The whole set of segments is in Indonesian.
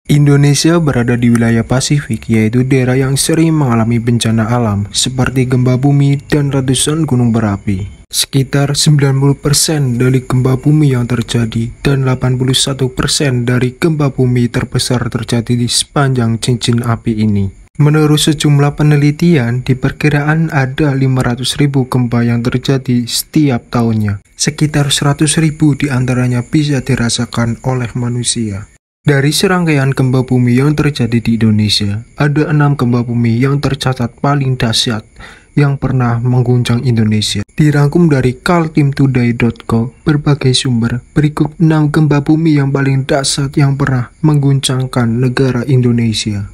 Indonesia berada di wilayah Pasifik, yaitu daerah yang sering mengalami bencana alam seperti gempa bumi dan ratusan gunung berapi. Sekitar 90% dari gempa bumi yang terjadi dan 81% dari gempa bumi terbesar terjadi di sepanjang cincin api ini. Menurut sejumlah penelitian, diperkirakan ada 500.000 gempa yang terjadi setiap tahunnya. Sekitar 100.000 diantaranya bisa dirasakan oleh manusia. Dari serangkaian gempa bumi yang terjadi di Indonesia, ada 6 gempa bumi yang tercatat paling dahsyat yang pernah mengguncang Indonesia. Dirangkum dari kaltimtoday.co, berbagai sumber, berikut 6 gempa bumi yang paling dahsyat yang pernah mengguncangkan negara Indonesia.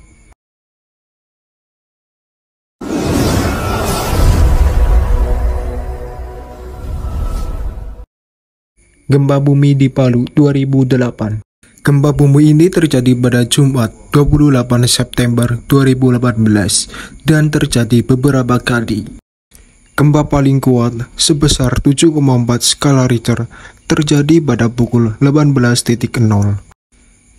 Gempa bumi di Palu 2008. Gempa bumi ini terjadi pada Jumat 28 September 2018 dan terjadi beberapa kali. Gempa paling kuat sebesar 7,4 skala Richter terjadi pada pukul 18.00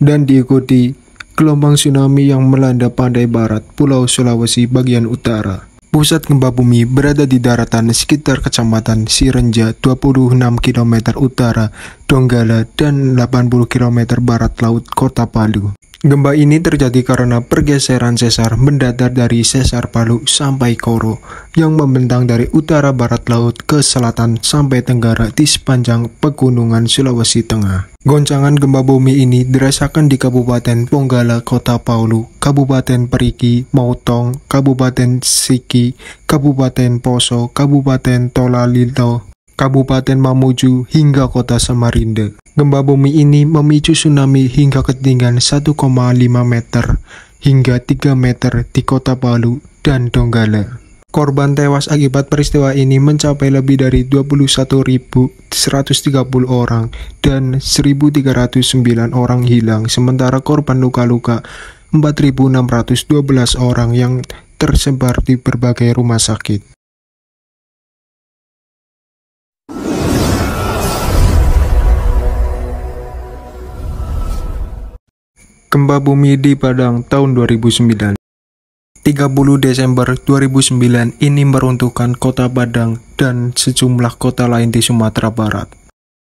dan diikuti gelombang tsunami yang melanda pantai barat Pulau Sulawesi bagian utara. Pusat gempa bumi berada di daratan sekitar Kecamatan Cirenja 26 km utara Donggala dan 80 km barat laut Kota Palu. Gempa ini terjadi karena pergeseran sesar mendatar dari sesar Palu sampai Koro yang membentang dari utara barat laut ke selatan sampai tenggara di sepanjang pegunungan Sulawesi Tengah. Goncangan gempa bumi ini dirasakan di Kabupaten Ponggala, Kota Palu, Kabupaten Perigi, Mautong, Kabupaten Sigi, Kabupaten Poso, Kabupaten Tolalito, Kabupaten Mamuju, hingga Kota Samarinda. Gempa bumi ini memicu tsunami hingga ketinggian 1,5 meter hingga 3 meter di Kota Palu dan Donggala. Korban tewas akibat peristiwa ini mencapai lebih dari 21.130 orang dan 1.309 orang hilang, sementara korban luka-luka 4.612 orang yang tersebar di berbagai rumah sakit. Gempa bumi di Padang tahun 2009. 30 Desember 2009 ini meruntuhkan kota Padang dan sejumlah kota lain di Sumatera Barat.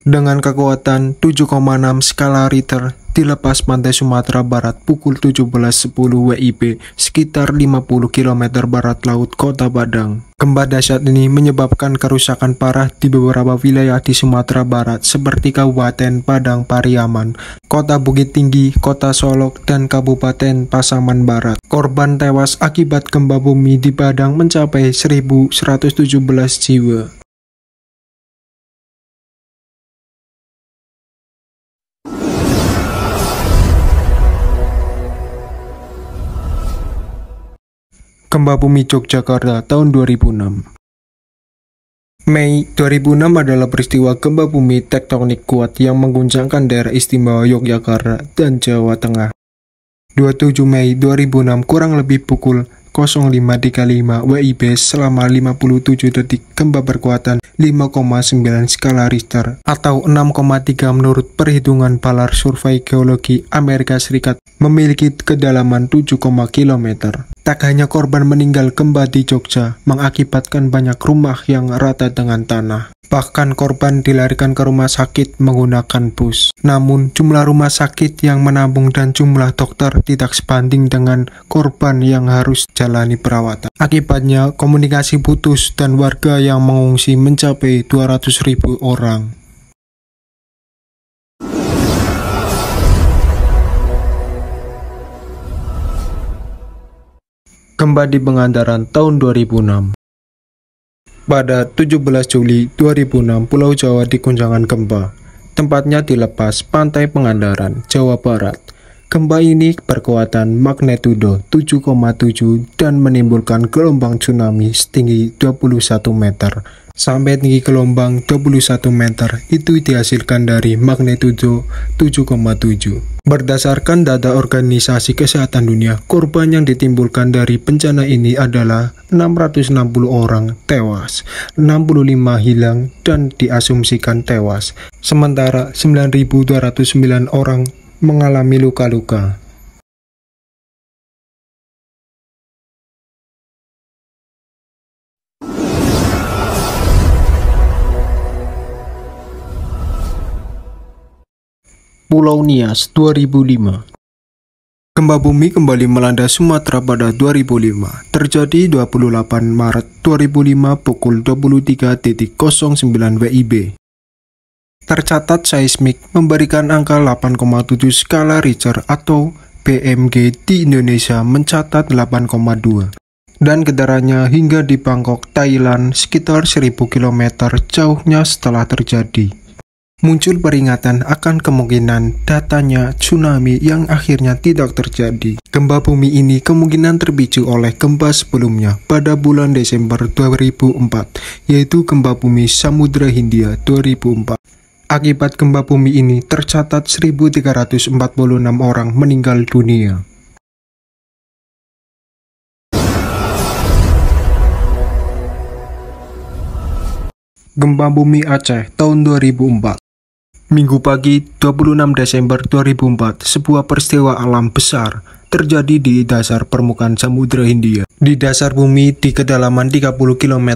Dengan kekuatan 7,6 skala Richter dilepas pantai Sumatera Barat pukul 17.10 WIB sekitar 50 km barat laut Kota Padang. Gempa dahsyat ini menyebabkan kerusakan parah di beberapa wilayah di Sumatera Barat seperti Kabupaten Padang Pariaman, Kota Bukit Tinggi, Kota Solok, dan Kabupaten Pasaman Barat. Korban tewas akibat gempa bumi di Padang mencapai 1.117 jiwa. Gempa bumi Yogyakarta tahun 2006. Mei 2006 adalah peristiwa gempa bumi tektonik kuat yang mengguncangkan daerah istimewa Yogyakarta dan Jawa Tengah. 27 Mei 2006 kurang lebih pukul 05.35 WIB selama 57 detik gempa berkuatan 5,9 skala Richter atau 6,3 menurut perhitungan Balar Survei Geologi Amerika Serikat memiliki kedalaman 7, km. Tak hanya korban meninggal gempa di Jogja mengakibatkan banyak rumah yang rata dengan tanah. Bahkan korban dilarikan ke rumah sakit menggunakan bus. Namun jumlah rumah sakit yang menampung dan jumlah dokter tidak sebanding dengan korban yang harus jalani perawatan. Akibatnya komunikasi putus dan warga yang mengungsi mencapai 200.000 orang. Gempa di Pangandaran tahun 2006. Pada 17 Juli 2006, Pulau Jawa diguncangkan gempa. Tempatnya di lepas pantai Pangandaran, Jawa Barat. Gempa ini berkekuatan magnitudo 7,7 dan menimbulkan gelombang tsunami setinggi 21 meter. Sampai tinggi gelombang 21 meter itu dihasilkan dari magnitudo 7,7. Berdasarkan data Organisasi Kesehatan Dunia, korban yang ditimbulkan dari bencana ini adalah 660 orang tewas, 65 hilang dan diasumsikan tewas, sementara 9.209 orang mengalami luka-luka. Pulau Nias 2005. Gempa bumi kembali melanda Sumatera pada 2005, terjadi 28 Maret 2005 pukul 23.09 WIB. Tercatat seismik memberikan angka 8,7 skala Richter atau BMG di Indonesia mencatat 8,2. Dan getarannya hingga di Bangkok, Thailand sekitar 1000 km jauhnya setelah terjadi. Muncul peringatan akan kemungkinan datanya tsunami yang akhirnya tidak terjadi. Gempa bumi ini kemungkinan terpicu oleh gempa sebelumnya pada bulan Desember 2004, yaitu gempa bumi Samudra Hindia 2004. Akibat gempa bumi ini tercatat 1346 orang meninggal dunia. Gempa bumi Aceh tahun 2004. Minggu pagi 26 Desember 2004, sebuah peristiwa alam besar terjadi di dasar permukaan Samudra Hindia. Di dasar bumi di kedalaman 30 km,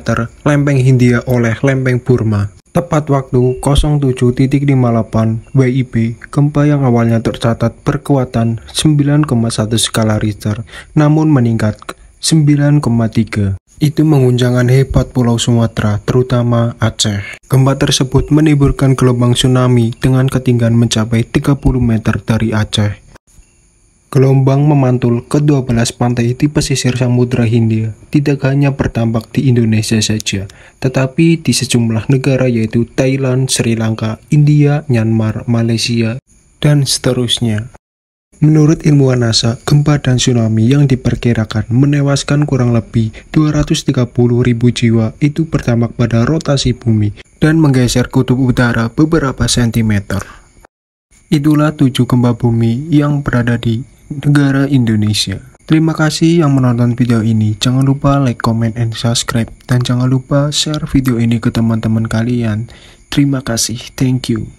lempeng Hindia oleh lempeng Burma. Tepat waktu 07.58 WIB, gempa yang awalnya tercatat berkekuatan 9,1 skala Richter, namun meningkat 9,3. Itu mengguncangkan hebat Pulau Sumatera, terutama Aceh. Gempa tersebut menimbulkan gelombang tsunami dengan ketinggian mencapai 30 meter dari Aceh. Gelombang memantul ke 12 pantai di pesisir Samudra Hindia, tidak hanya berdampak di Indonesia saja, tetapi di sejumlah negara yaitu Thailand, Sri Lanka, India, Myanmar, Malaysia, dan seterusnya. Menurut ilmuwan NASA, gempa dan tsunami yang diperkirakan menewaskan kurang lebih 230.000 jiwa itu berdampak pada rotasi bumi dan menggeser kutub utara beberapa sentimeter. Itulah 7 gempa bumi yang berada di negara Indonesia. Terima kasih yang menonton video ini. Jangan lupa like, comment, and subscribe. Dan jangan lupa share video ini ke teman-teman kalian. Terima kasih. Thank you.